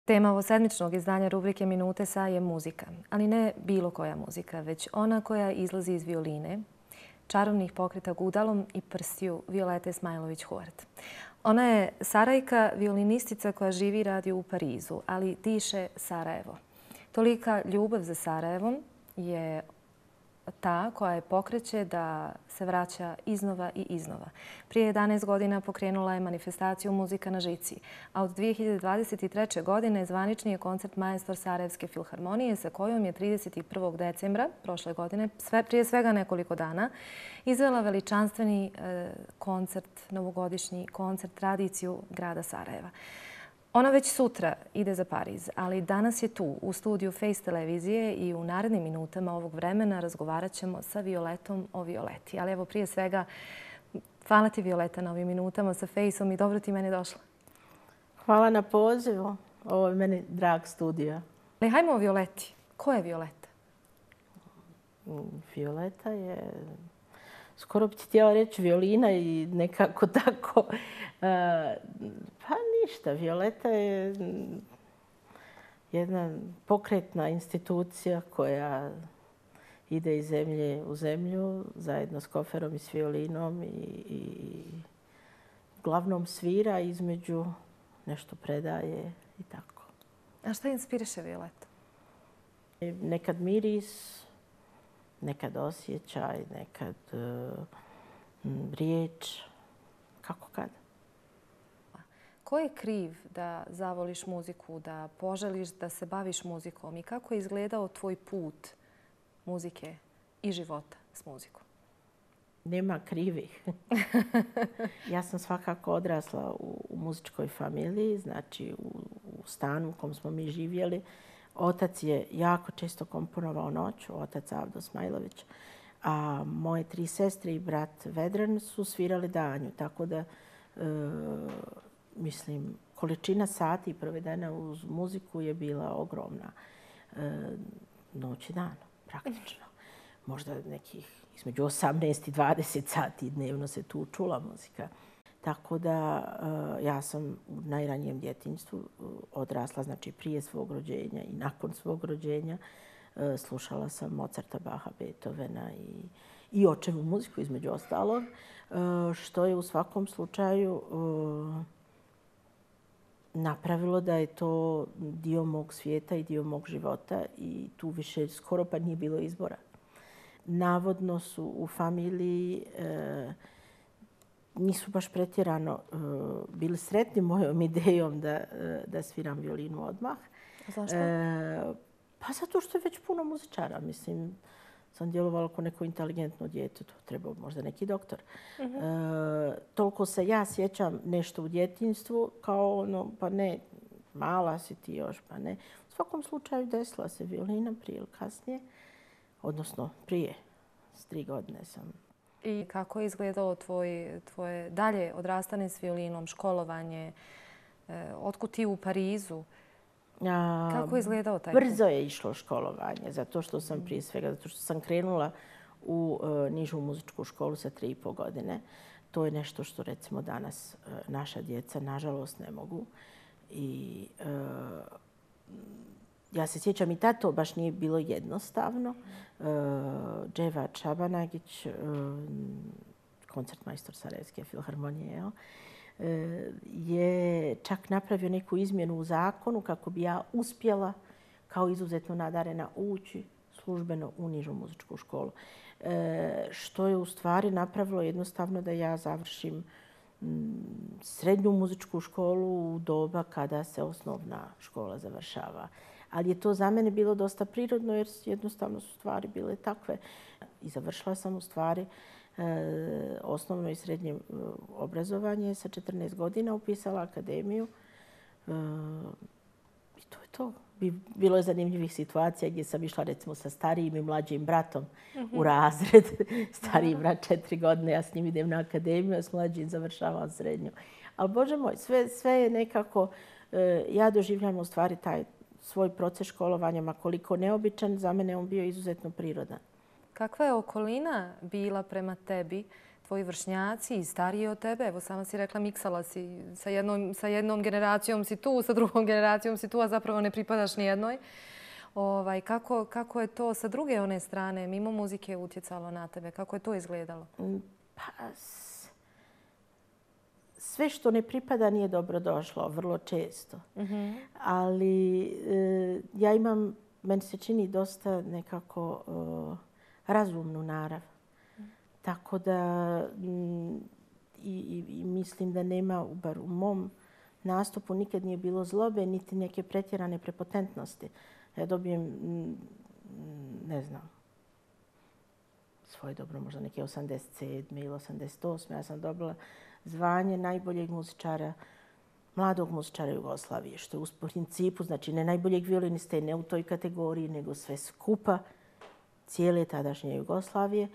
Tema ovosedmičnog izdanja rubrike Minute sa je muzika. Ali ne bilo koja muzika, već ona koja izlazi iz violine, čarovnih pokreta gudalom i prstiju Violete Smajlović-Huvart. Ona je Sarajka, violinistica koja živi i radi u Parizu, ali diše Sarajevo. Tolika ljubav za Sarajevom je ta koja je pokreće da se vraća iznova i iznova. Prije 11 godina pokrenula je manifestaciju Muzika na žici, a od 2023. godine zvanični je koncert Maestor Sarajevske filharmonije sa kojom je 31. decembra prošle godine, prije svega nekoliko dana, izvela veličanstveni koncert, novogodišnji koncert, tradiciju grada Sarajeva. Ona već sutra ide za Pariz, ali danas je tu u studiju Face televizije i u narednim minutama ovog vremena razgovarat ćemo sa Violetom o Violeti. Ali evo prije svega, hvala ti Violeta na ovim minutama sa Face-om i dobro ti meni došla. Hvala na pozivu. Ovo je meni drag studio. Ali hajmo o Violeti. Ko je Violeta? Violeta je, skoro bi ti htjela reći violina i nekako tako. Pa ništa, Violeta je jedna pokretna institucija koja ide iz zemlje u zemlju zajedno s koferom i s violinom i uglavnom svira, između nešto predaje i tako. A šta inspiriše Violetu? Nekad miris, nekad osjećaj, nekad riječ, kako kad. Ko je kriv da zavoliš muziku, da poželiš da se baviš muzikom i kako je izgledao tvoj put muzike i života s muzikom? Nema krivih. Ja sam svakako odrasla u muzičkoj familiji, znači u stanu u kom smo mi živjeli. Otac je jako često komponovao noću, otac Avdo Smajlović, a moje 3 sestre i brat Vedran su svirali danju, tako da mislim, količina sati provedena uz muziku je bila ogromna. Noć i dan, praktično. Možda nekih između 18 i 20 sati dnevno se tu čula muzika. Tako da ja sam u najranijem djetinjstvu odrasla, znači prije svog rođenja i nakon svog rođenja. Slušala sam Mozarta, Baha, Beethovena i očevu muziku između ostalog, što je u svakom slučaju napravilo da je to dio mog svijeta i dio mog života i tu više skoro pa nije bilo izbora. Navodno su u familiji nisu baš pretjerano bili sretni mojom idejom da sviram violinu odmah. Zašto? Pa zato što je već puno muzičara. Mislim, sam djelovala kao neko inteligentno dijete. To trebao možda neki doktor. Toliko se ja sjećam nešto u djetinjstvu kao ono, pa ne, mala si ti još, pa ne. U svakom slučaju desila se violina prije ili kasnije. Odnosno prije. S 3 godine sam. I kako je izgledalo tvoje dalje odrastanje s violinom, školovanje? Otkud ti u Parizu? Kako je izgledao taj put? Brzo je išlo školovanje, zato što sam krenula u nižu muzičku školu sa 3,5 godine. To je nešto što recimo danas naša djeca nažalost ne mogu. I ja se sjećam i tad to baš nije bilo jednostavno. Dževa Čabanagić, koncertmajstor Sarajevske filharmonije, je čak napravio neku izmjenu u zakonu kako bi ja uspjela kao izuzetno nadarena ući službeno u nižu muzičku školu. Što je u stvari napravilo jednostavno da ja završim srednju muzičku školu u doba kada se osnovna škola završava. Ali je to za mene bilo dosta prirodno jer jednostavno su stvari bile takve. I završila sam u stvari osnovno i srednje obrazovanje. Sa 14 godina upisala akademiju i to je to. Bilo je zanimljivih situacija gdje sam išla recimo sa starijim i mlađim bratom u razred. Stariji brat 4 godine, ja s njim idem na akademiju, a s mlađim završavam srednju. Ali Bože moj, sve je nekako, ja doživljam u stvari taj svoj proces školovanja, ma koliko neobičan, za mene on bio izuzetno prirodan. Kakva je okolina bila prema tebi tvoji vršnjaci i stariji od tebe. Evo, sama si rekla, miksala si. Sa jednom generacijom si tu, sa drugom generacijom si tu, a zapravo ne pripadaš ni jednoj. Kako je to sa druge one strane, mimo muzike, utjecalo na tebe? Kako je to izgledalo? Pa, sve što ne pripada nije dobro došlo, vrlo često. Ali ja imam, meni se čini, dosta nekako razumnu narav. Tako da i mislim da nema, bar u mom nastupu, nikad nije bilo zlobe, niti neke pretjerane prepotentnosti. Ja dobijem, ne znam, svoje dobro, možda neke 87. ili 88. Ja sam dobila zvanje najboljeg muzičara, mladog muzičara Jugoslavije, što je u principu, znači ne najboljeg violiniste, ne u toj kategoriji, nego sve skupa cijele tadašnje Jugoslavije,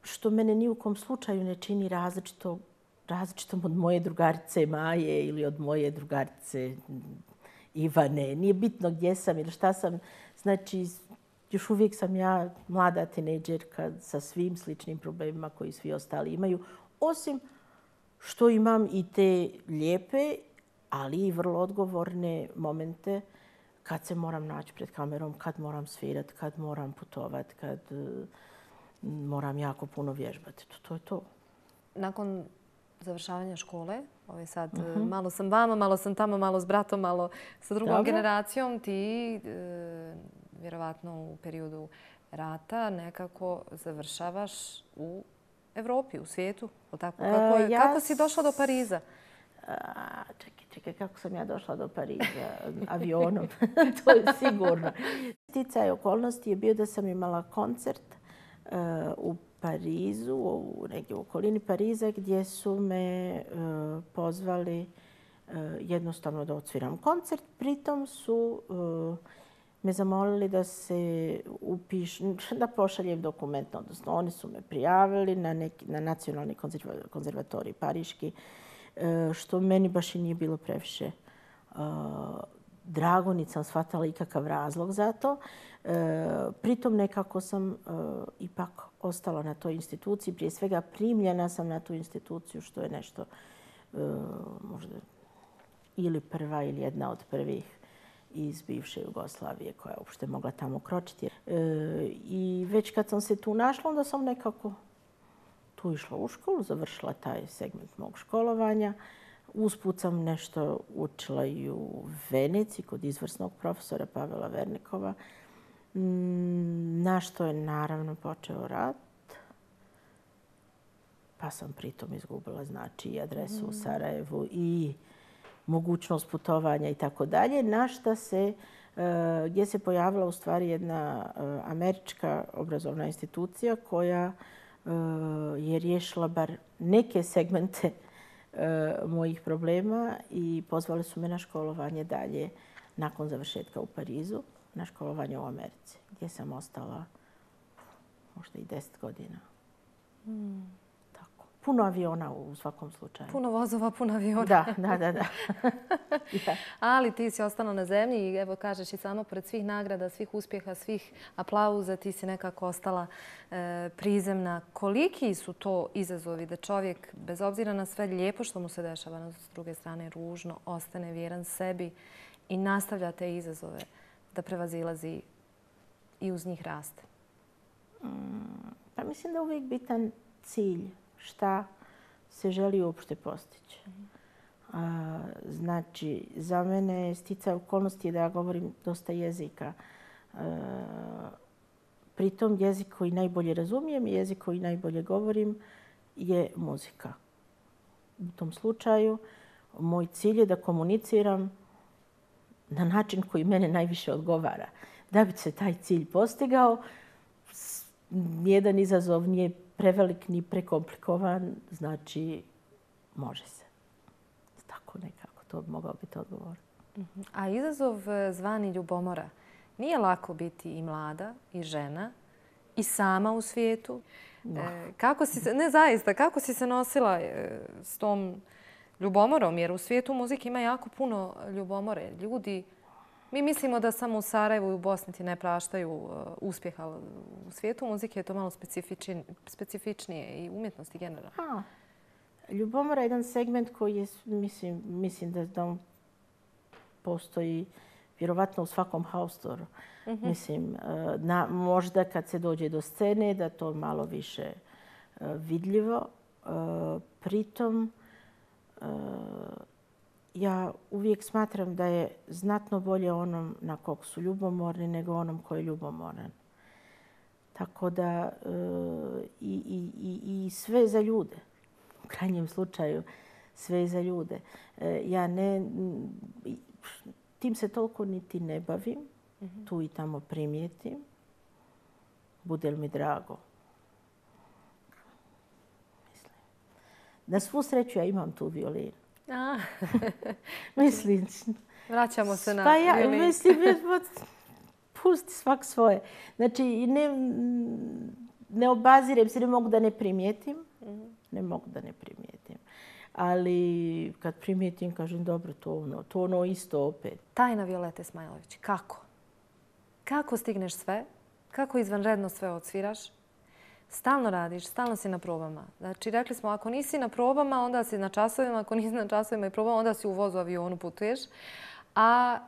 što mene ni u kom slučaju ne čini različitom od moje drugarice Maje ili od moje drugarice Ivane. Nije bitno gdje sam ili šta sam. Znači, još uvijek sam ja mlada tinejdžerka sa svim sličnim problemima koji svi ostali imaju. Osim što imam i te lijepe, ali i vrlo odgovorne momente kad se moram naći pred kamerom, kad moram svirati, kad moram putovati, kad moram jako puno vježbati. To je to. Nakon završavanja škole, sad malo sam vama, malo sam tamo, malo s bratom, malo sa drugom generacijom, ti vjerovatno u periodu rata nekako završavaš u Evropi, u svijetu. Kako si došla do Pariza? Čekaj, kako sam ja došla do Pariza? Avionom, to je sigurno. Sticaj okolnosti je bio da sam imala koncert u Parizu, negdje u okolini Pariza, gdje su me pozvali jednostavno da odsviram koncert. Pritom su me zamolili da se da pošaljem dokument. Odnosno, oni su me prijavili na Nacionalni konzervatorij pariški, što meni baš i nije bilo previše drago, niti sam shvatala ikakav razlog za to. Pritom nekako sam ipak ostala na toj instituciji. Prije svega primljena sam na tu instituciju, što je nešto možda ili prva ili jedna od prvih iz bivše Jugoslavije koja je uopšte mogla tamo kročiti. I već kad sam se tu našla, onda sam nekako tu išla u školu, završila taj segment mog školovanja. Usput sam nešto učila i u Veneciji kod izvrsnog profesora Pavela Vernikova, na što je naravno počeo rat. Pa sam pritom izgubila znači i adresu u Sarajevu i mogućnost putovanja i tako dalje, na šta se, gdje se pojavila u stvari jedna američka obrazovna institucija koja je riješila bar neke segmente mojih problema i pozvali su me na školovanje dalje nakon završetka u Parizu, na školovanje u Americi, gdje sam ostala možda i 10 godina. Tako. Puno aviona u svakom slučaju. Puno vozova, puno aviona. Da. Ali ti si ostala na zemlji i evo kažeš i samo pored svih nagrada, svih uspjeha, svih aplauza, ti si nekako ostala prizemna. Koliki su to izazovi da čovjek, bez obzira na sve lijepo što mu se dešava, s druge strane ružno, ostane vjeran sebi i nastavlja te izazove da prevazilazi i uz njih raste? Pa mislim da je uvijek bitan cilj. Šta se želi uopšte postići. Znači, za mene sticaj okolnosti je da ja govorim dosta jezika. Pritom jezik koji najbolje razumijem i jezik koji najbolje govorim je muzika. U tom slučaju moj cilj je da komuniciram na način koji mene najviše odgovara. Da bi se taj cilj postigao, nijedan izazov nije prevelik ni prekomplikovan, znači može se. Tako nekako, to bi mogao biti odgovor. A izazov zvani ljubomora. Nije lako biti i mlada, i žena, i sama u svijetu. Kako si se nosila s tom ljubomorom? Jer u svijetu muzike ima jako puno ljubomore. Ljudi Mi mislimo da samo u Sarajevu i u Bosni ti ne praštaju uspjeh, ali u svijetu muzike je to malo specifičnije i umjetnosti generalno. Ljubomora je jedan segment koji je, mislim da on postoji vjerovatno u svakom haustoru. Mislim, možda kad se dođe do scene da to malo više vidljivo. Pritom, ja uvijek smatram da je znatno bolje onom na kog su ljubomorni nego onom koji je ljubomoran. Tako da i sve za ljude. U krajnjem slučaju sve za ljude. Ja tim se toliko niti ne bavim. Tu i tamo primijetim. Bude li mi drago. Mislim. Na svu sreću ja imam tu violinu. Mislim. Vraćamo se na violinu. Mislim, pusti svak svoje. Znači, ne obazirem se, ne mogu da ne primijetim. Ne mogu da ne primijetim. Ali kad primijetim, kažem, dobro, to ono isto opet. Tajna Violete Smajlović, kako? Kako stigneš sve? Kako izvanredno sve odsviraš? Stalno radiš, stalno si na probama. Znači, rekli smo, ako nisi na probama, onda si na časovima. Ako nisi na časovima i probama, onda si u vozu, avionu putuješ. A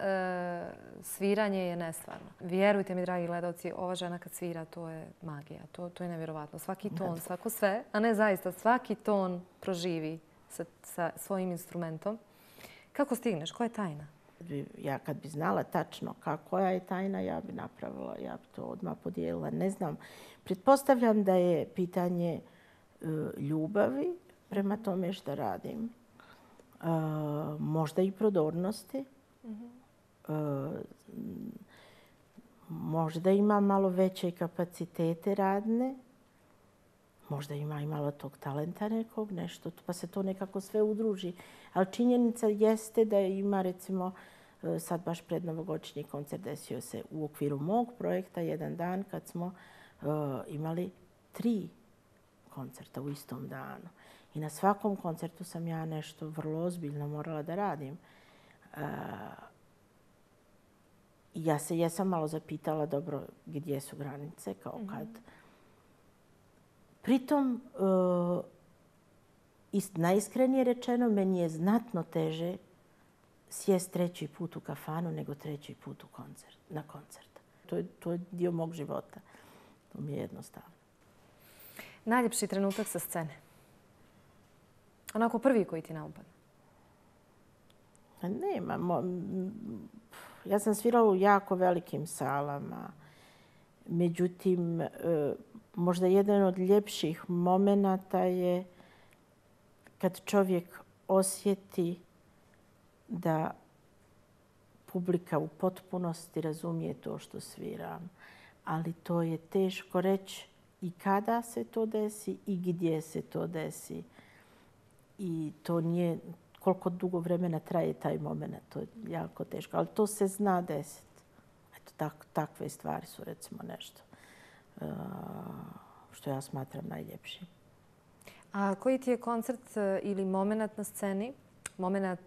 sviranje je nestvarno. Vjerujte mi, dragi gledalci, ova žena kad svira, to je magija. To je nevjerovatno. Svaki ton, svako sve, a ne zaista, svaki ton proživi sa svojim instrumentom. Kako stigneš? Koja je tajna? Ja kad bi znala tačno koja je tajna, ja bi napravila, ja bi to odmah podijelila. Ne znam. Pretpostavljam da je pitanje ljubavi prema tome što radim. Možda i prodornosti. Možda ima malo veće kapacitete radne. Možda ima i malo tog talenta nekog, nešto, pa se to nekako sve udruži. Ali činjenica jeste da ima, recimo, sad baš pred novogodišnji koncert desio se u okviru mog projekta jedan dan kad smo imali 3 koncerta u istom danu. I na svakom koncertu sam ja nešto vrlo ozbiljno morala da radim. Ja se jesam malo zapitala, dobro, gdje su granice, kao kad. Pritom, najiskrenije rečeno, meni je znatno teže sjest 3. put u kafanu nego 3. put na koncert. To je dio mog života. To mi je jednostavno. Najljepši trenutak sa scene? Onako prvi koji ti naupadne? Nema. Ja sam svirala u jako velikim salama. Međutim, možda jedan od ljepših momenata je kad čovjek osjeti da publika u potpunosti razumije to što sviram. Ali to je teško reći i kada se to desi i gdje se to desi. I to nije koliko dugo vremena traje taj moment. To je jako teško. Ali to se zna desiti. Eto, takve stvari su recimo nešto što ja smatram najljepšim. A koji ti je koncert ili moment na sceni, moment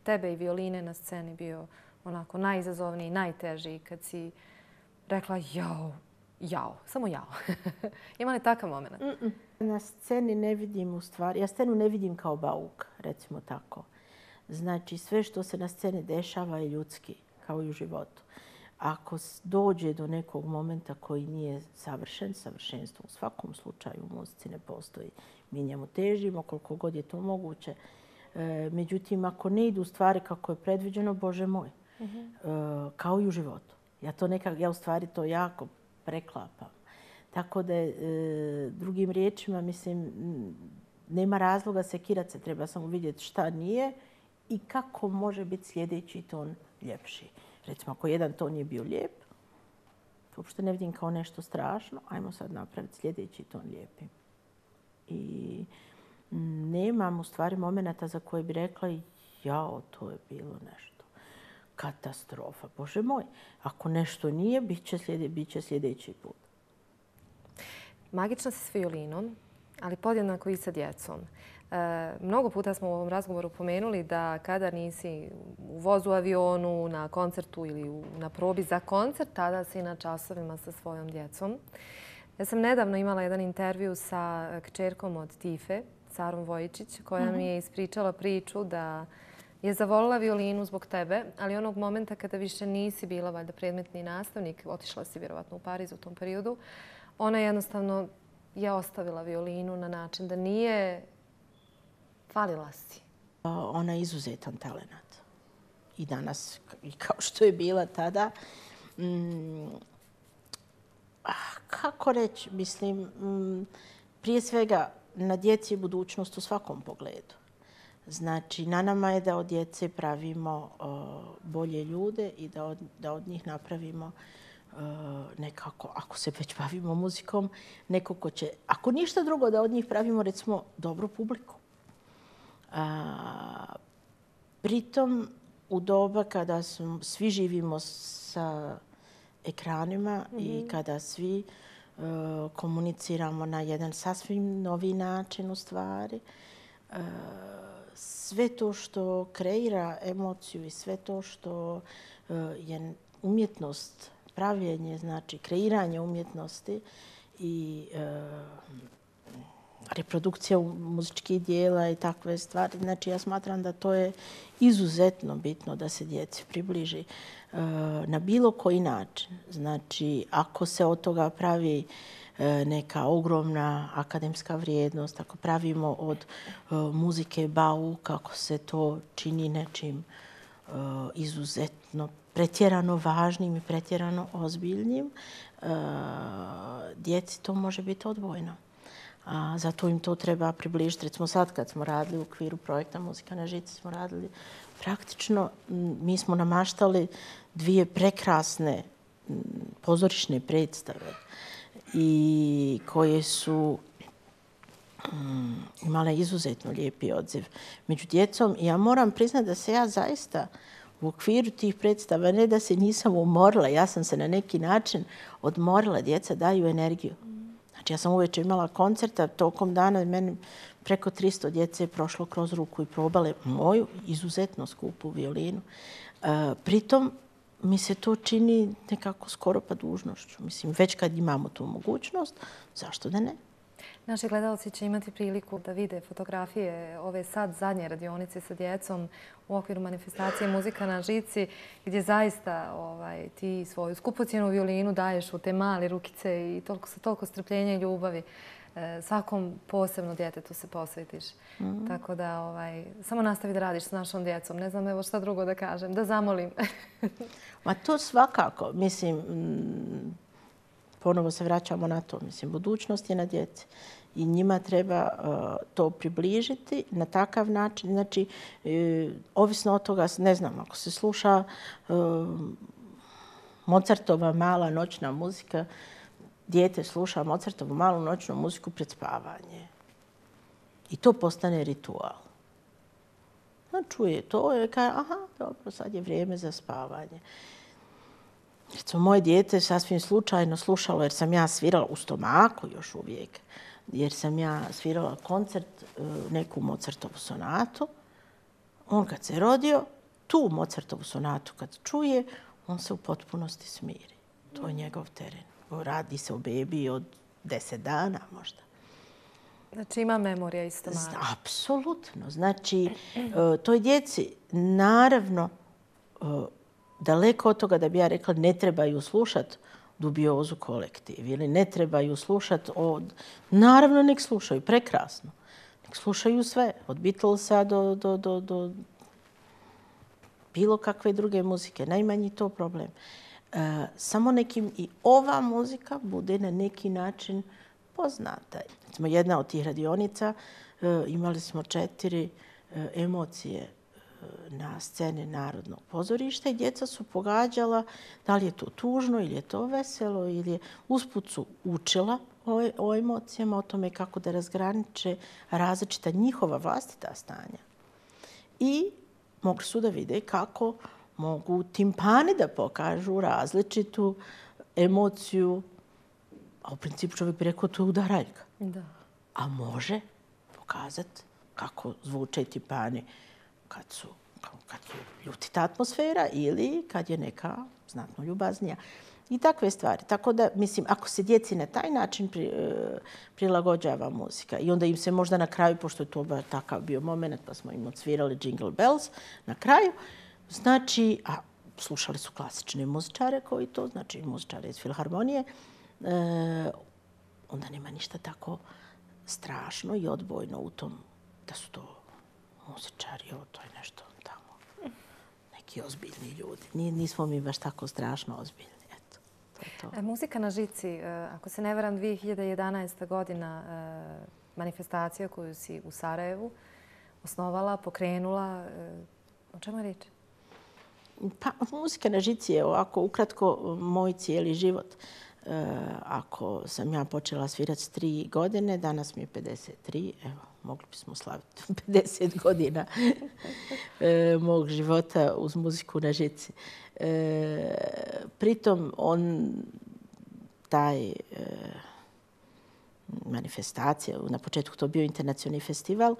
tebe i violine na sceni bio onako najizazovniji, najtežiji kad si rekla jao, samo jao. Ima li takav moment? Na sceni ne vidim u stvari, ja scenu ne vidim kao bauk, recimo tako. Znači sve što se na sceni dešava je ljudski, kao i u životu. Ako dođe do nekog momenta koji nije savršen, savršenstvo u svakom slučaju u muzici ne postoji. Mi njemu težimo koliko god je to moguće. Međutim, ako ne idu stvari kako je predviđeno, Bože moj, kao i u životu. Ja u stvari to jako preklapam. Tako da, drugim riječima, mislim, nema razloga sekirat se, treba samo vidjeti šta nije i kako može biti sljedeći ton ljepši. Recimo, ako jedan ton je bio lijep, to uopšte ne vidim kao nešto strašno, ajmo sad napraviti sljedeći ton lijepim. I nemam u stvari momenata za koje bi rekla jao, to je bilo nešto. Katastrofa. Bože moj, ako nešto nije, bit će sljedeći put. Magična si s violinom, ali podjednako i sa djecom. Mnogo puta smo u ovom razgovoru pomenuli da kada nisi u vozu, avionu, na koncertu ili na probi za koncert, tada si na časovima sa svojom djecom. Ja sam nedavno imala jedan intervju sa kćerkom od Tife, Sarom Vojičić, koja mi je ispričala priču da je zavolila violinu zbog tebe, ali onog momenta kada više nisi bila valjda predmetni nastavnik, otišla si vjerovatno u Pariz u tom periodu, ona jednostavno je ostavila violinu na način da nije falila si. Ona je izuzetan talenat. I danas, i kao što je bila tada, kako reći, mislim, prije svega na djeci je budućnost u svakom pogledu. Znači, na nama je da od djece pravimo bolje ljude i da od njih napravimo nekako, ako se već bavimo muzikom, neko ko će, ako ništa drugo, da od njih pravimo, recimo, dobru publiku. Pritom, u doba kada svi živimo sa ekranima i kada svi komuniciramo na jedan sasvim novi način u stvari, sve to što kreira emociju i sve to što je umjetnost, pravljenje, znači kreiranje umjetnosti i reprodukcija muzičkih dijela i takve stvari. Znači, ja smatram da to je izuzetno bitno da se djeci približi na bilo koji način. Znači, ako se od toga pravi neka ogromna akademska vrijednost, ako pravimo od muzike bauk, ako se to čini nečim izuzetno pretjerano važnim i pretjerano ozbiljnim, djeci to može biti odbojno. Zato im to treba približiti. Recimo sad kad smo radili u okviru projekta Muzika na žici, smo radili praktično, mi smo namaštali 2 prekrasne pozorišne predstave i koje su imale izuzetno lijepi odziv među djecom. I ja moram priznati da se ja zaista u okviru tih predstava, ne da se nisam umorila, ja sam se na neki način odmorila. Djeca daju energiju. Znači, ja sam uveče imala koncerta, tokom dana meni preko 300 djece je prošlo kroz ruku i probale moju izuzetno skupu violinu. Pritom mi se to čini nekako skoro pa dužnošću. Mislim, već kad imamo tu mogućnost, zašto da ne? Naši gledalci će imati priliku da vide fotografije ove sad zadnje radionice sa djecom u okviru manifestacije Muzika na žici, gdje zaista ti svoju skupocjenu violinu daješ u te male rukice i sa toliko strpljenja i ljubavi. Svakom posebno djetetu se posvetiš. Tako da samo nastavi da radiš s našom djecom. Ne znam evo šta drugo da kažem, da zamolim. Ma to svakako. Mislim, ponovo se vraćamo na to. Mislim, budućnost je na djeci. I njima treba to približiti na takav način. Znači, ovisno od toga, ne znam, ako se sluša Mozartova mala noćna muzika, dijete sluša Mozartovu malu noćnu muziku pred spavanje. I to postane ritual. Čuje to i kaže, aha, dobro, sad je vrijeme za spavanje. Recimo, moje dijete sasvim slučajno slušalo, jer sam ja svirala u stomaku još uvijek, jer sam ja svirala koncert, neku Mozartovu sonatu. On kad se rodio, tu Mozartovu sonatu kad čuje, on se u potpunosti smiri. To je njegov teren. Radi se o bebi od 10 dana možda. Znači ima memorija isto malo. Apsolutno. Znači, toj djeci naravno daleko od toga da bi ja rekla ne trebaju slušati Dubiozu kolektiv ili ne trebaju slušati Naravno, nek slušaju, prekrasno. Nek slušaju sve, od Beatlesa do bilo kakve druge muzike. Najmanji to problem. Samo nekim i ova muzika bude na neki način poznata. Recimo, jedna od tih radionica, imali smo 4 emocije na sceni Narodnog pozorišta i djeca su pogađala da li je to tužno ili je to veselo ili usput su učila o emocijama, o tome kako da razgraniče različita njihova vlastita stanja. I mogli su da vide kako mogu timpani da pokažu različitu emociju, a u principu čovjek bi rekao to je udaraljka. Da. A može pokazati kako zvuče tipani kad je ljutita atmosfera ili kad je neka znatno ljubaznija. I takve stvari. Tako da, mislim, ako se djeci na taj način prilagođava muzika i onda im se možda na kraju, pošto je to takav bio moment, pa smo im odsvirali Jingle Bells na kraju, znači, a slušali su klasične muzičare koji to, znači muzičare iz Filharmonije, onda nema ništa tako strašno i odbojno u tom da su to muzičari, to je nešto tamo, neki ozbiljni ljudi. Nismo mi baš tako strašno ozbiljni. Muzika na žici, ako se ne varam, 2011. godina manifestacija koju si u Sarajevu osnovala, pokrenula. O čemu je riječ? Pa, muzika na žici je ovako ukratko moj cijeli život. Ako sam ja počela svirati s 3 godine, danas mi je 53, evo, mogli bismo slaviti 50 godina mog života uz muziku na žici. Pritom taj manifestacija, na početku to bio internacionalni festival,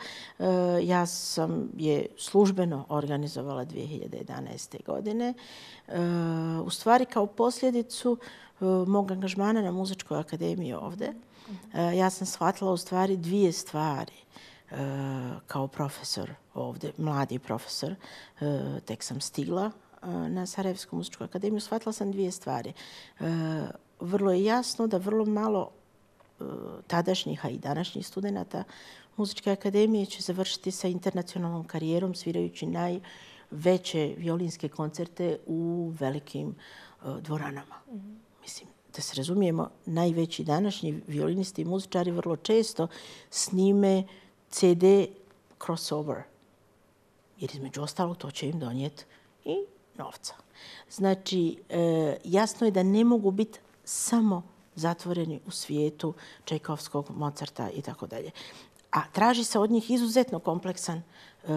ja sam je službeno organizovala 2011. godine. U stvari kao posljedicu mog angažmana na Muzičkoj akademiji ovdje. Ja sam shvatila u stvari 2 stvari kao profesor ovdje, mladi profesor. Tek sam stigla na Sarajevsku muzičku akademiju. Shvatila sam 2 stvari. Vrlo je jasno da vrlo malo tadašnjih, a i današnjih studenata Muzičke akademije će završiti sa internacionalnom karijerom svirajući najveće violinske koncerte u velikim dvoranama. Mislim, da se razumijemo, najveći današnji violinisti i muzičari vrlo često snime CD crossover. Jer između ostalog to će im donijeti i novca. Znači, jasno je da ne mogu biti samo zatvoreni u svijetu Čajkovskog, Mozarta i tako dalje. A traži se od njih izuzetno kompleksan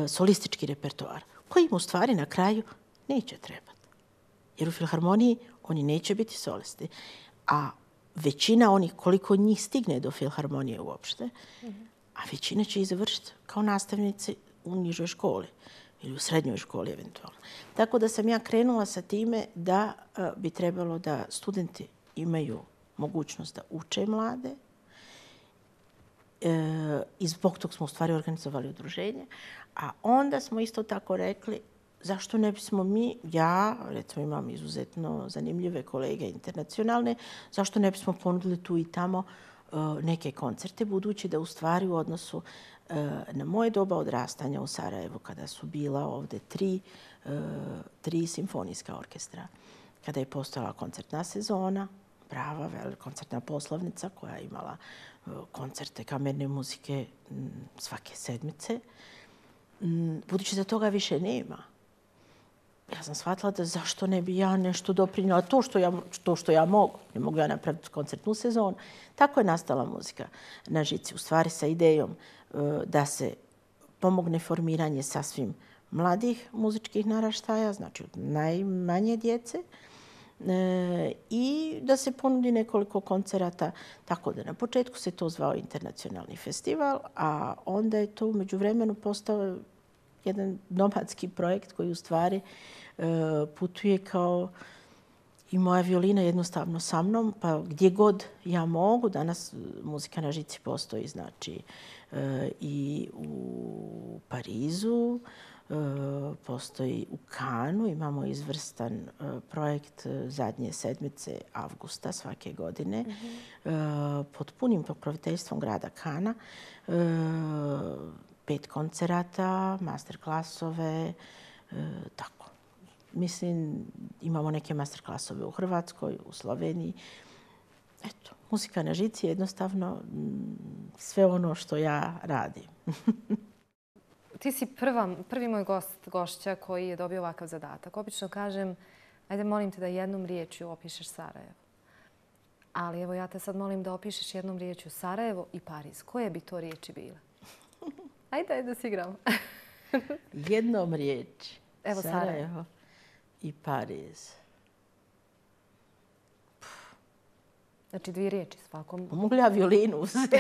solistički repertoar koji im u stvari na kraju neće trebati. Jer u Filharmoniji oni neće biti solisti. A većina onih, koliko njih stigne do Filharmonije uopšte, a većina će ih završiti kao nastavnici u nižoj školi ili u srednjoj školi eventualno. Tako da sam ja krenula sa time da bi trebalo da studenti imaju mogućnost da uče mlade. I zbog tog smo u stvari organizovali udruženje. A onda smo isto tako rekli zašto ne bismo mi, ja recimo imam izuzetno zanimljive kolege internacionalne, zašto ne bismo ponudili tu i tamo neke koncerte, budući da u stvari u odnosu na moje doba odrastanja u Sarajevu, kada su bila ovdje 3 simfonijska orkestra, kada je postojala koncertna sezona, prava koncertna poslovnica koja je imala koncerte kamerne muzike svake sedmice. Budući da toga više nema, ja sam shvatila da zašto ne bi ja nešto doprinjela to što ja mogu. Ne mogu ja napraviti koncertnu sezonu. Tako je nastala muzika na žici. U stvari sa idejom da se pomogne formiranje sasvim mladih muzičkih naraštaja, znači od najmanje djece, i da se ponudi nekoliko koncerata. Tako da na početku se to zvao internacionalni festival, a onda je to u međuvremenu postao jedan nomadski projekt koji u stvari putuje kao i moja violina jednostavno sa mnom, pa gdje god ja mogu. Danas muzika na žici postoji, znači i u Parizu, postoji u Kanu, imamo izvrstan projekt zadnje sedmice avgusta svake godine pod punim pokroviteljstvom grada Kana. 5 koncerata, masterklasove, tako. Mislim, imamo neke masterklasove u Hrvatskoj, u Sloveniji. Eto, muzika na žici je jednostavno sve ono što ja radim. Ti si prvi moj gošća koji je dobio ovakav zadatak. Obično kažem, ajde molim te da jednom riječju opišeš Sarajevo. Ali evo ja te sad molim da opišeš jednom riječju Sarajevo i Pariz. Koje bi to riječi bile? Ajde da si igramo. Jednom riječi. Evo Sarajevo. I Pariz. Znači 2 riječi svakom. Mogu ja violinu uzeti?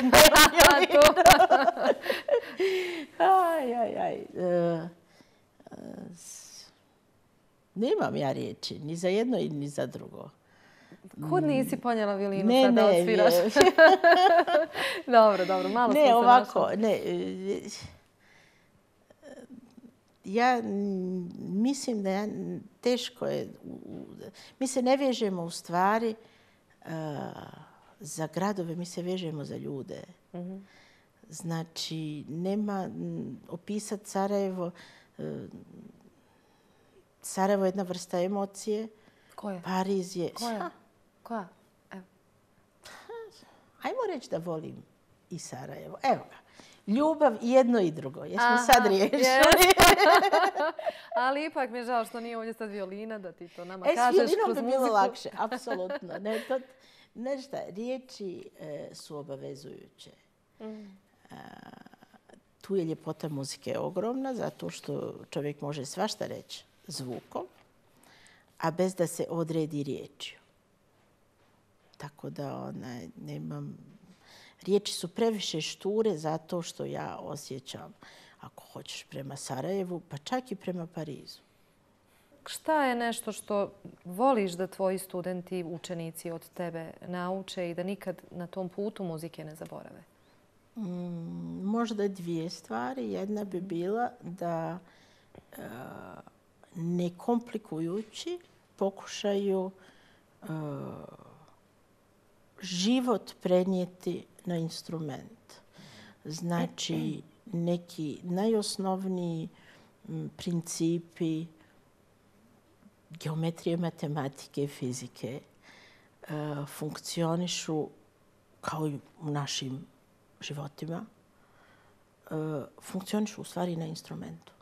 Nemam ja riječi, ni za jedno i ni za drugo. Kud nisi ponijela violinu sad da odsviraš? Dobro, malo smo se ovako, ja mislim da teško je, mi se ne vežemo u stvari za gradove, mi se vežemo za ljude. Znači, nema opisati Sarajevo. Sarajevo je jedna vrsta emocije. Koja? Pariz je... Koja? Ajmo reći da volim i Sarajevo. Evo ga. Ljubav i jedno i drugo. Jesmo sad riješili. Ali ipak mi je žao što nije ovdje sad violina da ti to nama kažeš kroz muziku. S violinom bi bilo lakše, apsolutno. Nešto, riječi su obavezujuće. Tu je ljepota muzike ogromna zato što čovjek može svašta reći zvukom, a bez da se odredi riječju. Tako da nemam... Riječi su previše šture zato što ja osjećam, ako hoćeš, prema Sarajevu, pa čak i prema Parizu. Šta je nešto što voliš da tvoji studenti, učenici od tebe nauče i da nikad na tom putu muzike ne zaborave? Možda 2 stvari. Jedna bi bila da ne komplikujući pokušaju život prenijeti na instrument. Znači, neki najosnovniji principi geometrije, matematike, fizike funkcionišu kao i u našim životima. Funkcionišu u stvari na instrumentu.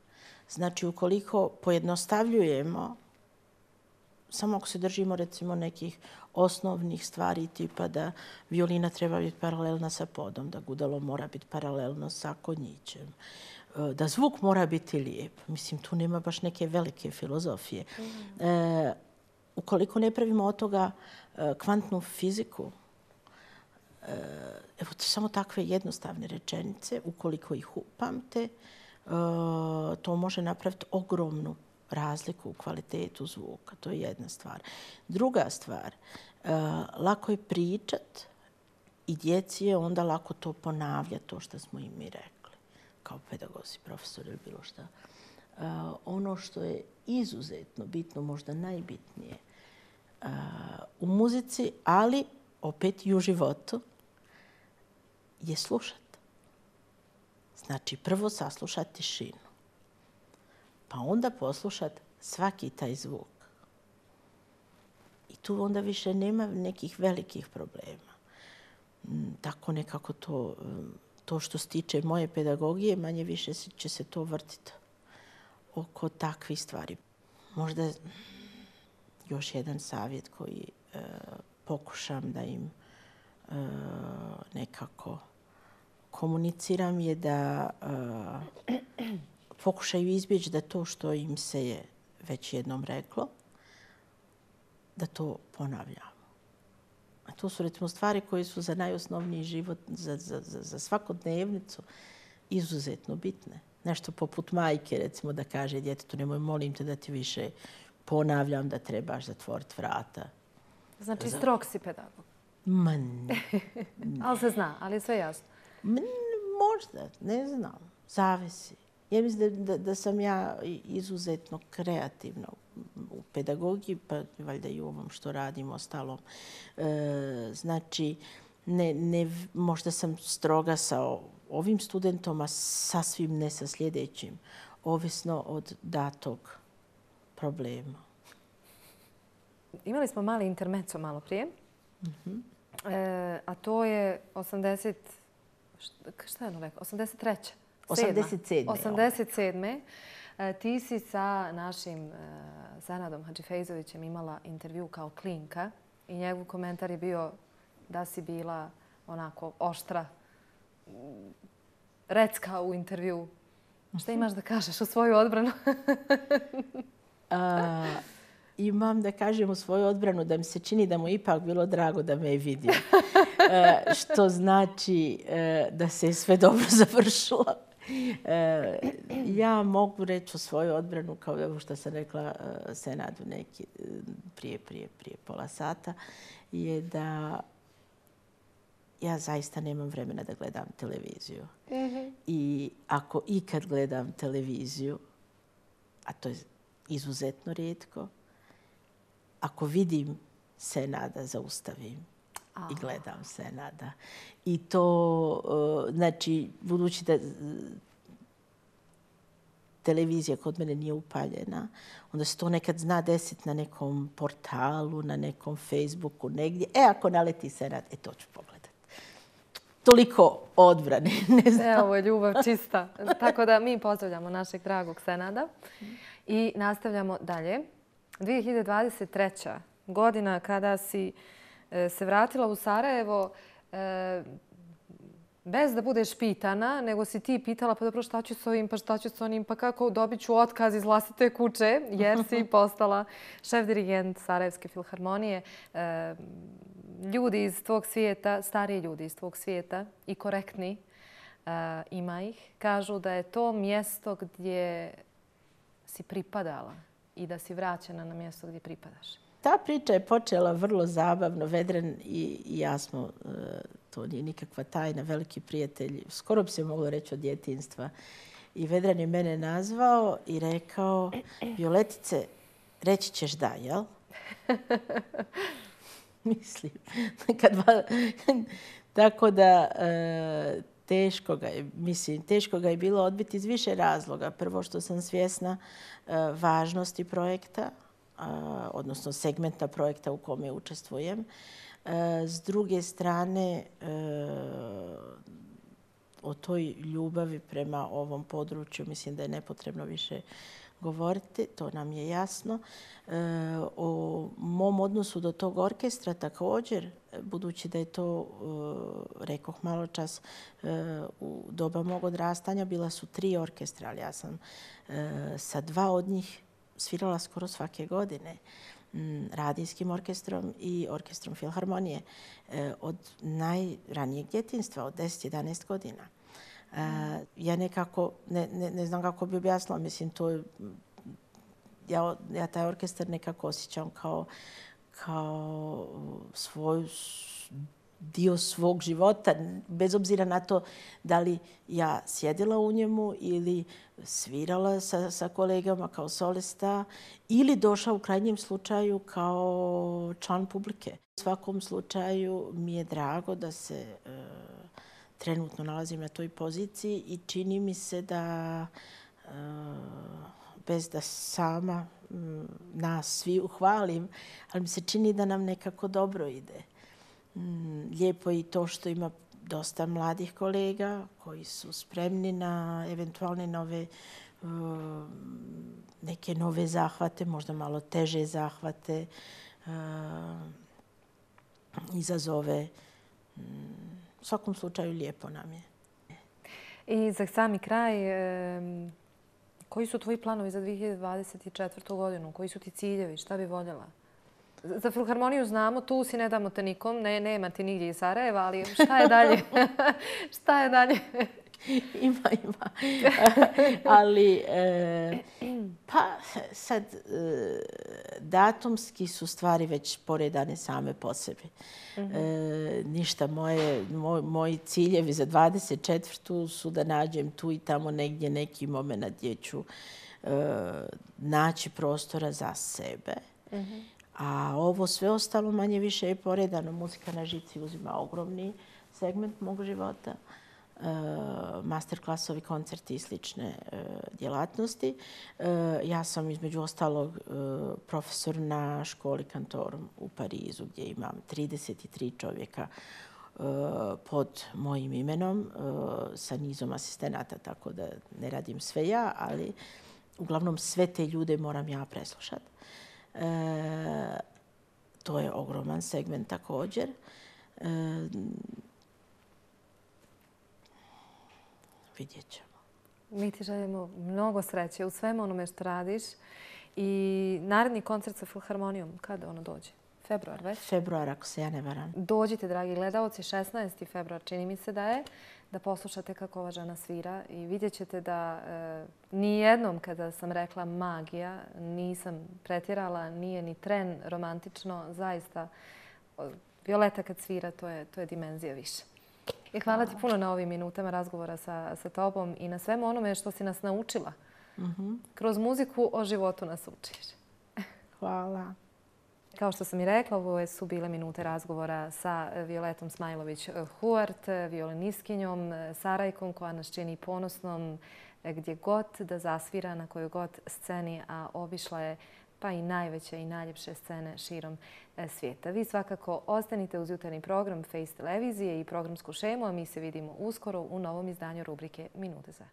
Znači, ukoliko pojednostavljujemo, samo ako se držimo recimo nekih osnovnih stvari tipa da violina treba biti paralelna sa podom, da gudalo mora biti paralelno sa konjićem, da zvuk mora biti lijep. Mislim, tu nema baš neke velike filozofije. Ukoliko ne pravimo od toga kvantnu fiziku, evo samo takve jednostavne rečenice, ukoliko ih upamte, to može napraviti ogromnu razliku u kvalitetu zvuka. To je jedna stvar. Druga stvar, lako je pričat i djeci je onda lako to ponavljati, to što smo im mi rekli, kao pedagozi, profesori ili bilo šta. Ono što je izuzetno bitno, možda najbitnije u muzici, ali opet i u životu, je slušat. Znači, prvo saslušati tišinu, pa onda poslušat svaki taj zvuk. I tu onda više nema nekih velikih problema. Tako nekako to što se tiče moje pedagogije, manje više će se to vrtiti oko takvih stvari. Možda još jedan savjet koji pokušam da im nekako komuniciram je da pokušaju izbjeći da to što im se je već jednom reklo, da to ponavljamo. A to su recimo stvari koje su za najosnovniji život, za svakodnevnicu izuzetno bitne. Nešto poput majke, recimo, da kaže djetetu, nemoj, molim te da ti više ponavljam da trebaš zatvoriti vrata. Znači, strog si pedagog. Ma ne. Ali se zna, ali je sve jasno. Možda, ne znam. Zavisi. Ja mislim da sam ja izuzetno kreativna u pedagogiji, pa valjda i u ovom što radim ostalom. Znači, možda sam stroga sa ovim studentom, a sasvim ne sa sljedećim, ovisno od datog problema. Imali smo mali intermezzo malo prije, a to je 83. 87. Ti si sa našim Senadom Hadžifejzovićem imala intervju kao klinka i njegov komentar je bio da si bila onako oštra, recka u intervju. Šta imaš da kažeš u svoju odbranu? imam da kažem u svoju odbranu da mi se čini da mu ipak bilo drago da me je vidio. Što znači da se je sve dobro završilo. Ja mogu reći u svoju odbranu, kao ovo što sam rekla Senadu neki prije pola sata, je da ja zaista nemam vremena da gledam televiziju. I ako ikad gledam televiziju, a to je izuzetno rijetko, ako vidim Senada, zaustavim i gledam Senada. I to, znači, budući da televizija kod mene nije upaljena, onda se to nekad zna desiti na nekom portalu, na nekom Facebooku, negdje. Ako naleti Senad, to ću pogledati. Toliko odbrane. Ne znam. Ovo je ljubav čista. Tako da mi pozdravljamo našeg dragog Senada i nastavljamo dalje. 2023. godina kada si se vratila u Sarajevo bez da budeš pitana, nego si ti pitala pa dobro šta ću s ovim, pa šta ću s onim, pa kako dobit ću otkaz iz vlastite kuće, jer si postala šef dirigent Sarajevske filharmonije. Ljudi iz tvog svijeta, stariji ljudi iz tvog svijeta i korektni, ima ih, kažu da je to mjesto gdje si pripadala i da si vraćena na mjesto gdje pripadaš. Ta priča je počela vrlo zabavno. Vedran i ja smo, to nije nikakva tajna, veliki prijatelji. Skoro bi se moglo reći od djetinjstva. I Vedran je mene nazvao i rekao, Violetice, reći ćeš da, jel? Mislim. Tako da teško ga je bilo odbiti iz više razloga. Prvo što sam svjesna važnosti projekta, odnosno segmenta projekta u kome učestvujem. S druge strane, o toj ljubavi prema ovom području mislim da je nepotrebno više govoriti, to nam je jasno. O mom odnosu do tog orkestra također, budući da je to, rekoh malo čas, u doba mog odrastanja bila su 3 orkestra, ali ja sam sa 2 od njih svirala skoro svake godine. Radijskim orkestrom i orkestrom filharmonije od najranijeg djetinjstva, od 10-11 godina. Ja nekako, ne znam kako bi objasnila, mislim, to ja taj orkestar nekako osjećam kao svoj dio svog života, bez obzira na to da li ja sjedila u njemu ili svirala sa kolegama kao solista ili došla u krajnjem slučaju kao član publike. U svakom slučaju mi je drago da se trenutno nalazim na toj poziciji i čini mi se da bez da sama nas svi uhvalim, ali mi se čini da nam nekako dobro ide. Lijepo je i to što ima dosta mladih kolega koji su spremni na eventualne neke nove zahvate, možda malo teže zahvate, izazove. U svakom slučaju lijepo nam je. I za sami kraj, koji su tvoji planovi za 2024. godinu? Koji su ti ciljevi? Šta bi voljela? Za filharmoniju znamo, tu si, ne damo te nikom, nema ti nigdje iz Sarajeva, ali šta je dalje? Šta je dalje? Ima. Ali, pa sad, datumski su stvari već poredane same po sebi. Ništa, moji ciljevi za 24. su da nađem tu i tamo negdje neki moment gdje ću naći prostora za sebe. A ovo sve ostalo manje više je poredano. Muzika na žici uzima ogromni segment mog života. Masterklasovi, koncerti i slične djelatnosti. Ja sam između ostalog profesor na školi Cantorum u Parizu gdje imam 33 čovjeka pod mojim imenom sa nizom asistenata, tako da ne radim sve ja, ali uglavnom sve te ljude moram ja preslušati. To je ogroman segment također. Vidjet ćemo. Mi ti želimo mnogo sreće u svemu onome što radiš I naredni koncert sa Filharmonijom, kada ono dođe? Februar već? Februar, ako se ja ne varam. Dođite, dragi gledalci, 16. februar čini mi se da je, da poslušate kako ova žena svira i vidjet ćete da nijednom kada sam rekla magija nisam pretjerala, nije ni tren romantično, zaista Violeta kad svira to je dimenzija više. I hvala ti puno na ovim minutama razgovora sa tobom i na svemu onome što si nas naučila. Kroz muziku o životu nas učiš. Hvala. Kao što sam i rekla, ovo su bile minute razgovora sa Violetom Smajlović-Huart, violinistkinjom, Sarajkom koja nas čini ponosnom gdje god da zasvira, na kojoj god sceni, a obišla je pa i najveće i najljepše scene širom svijeta. Vi svakako ostanite uz jutarnji program Face televizije i programsku šemu, a mi se vidimo uskoro u novom izdanju rubrike Minute za.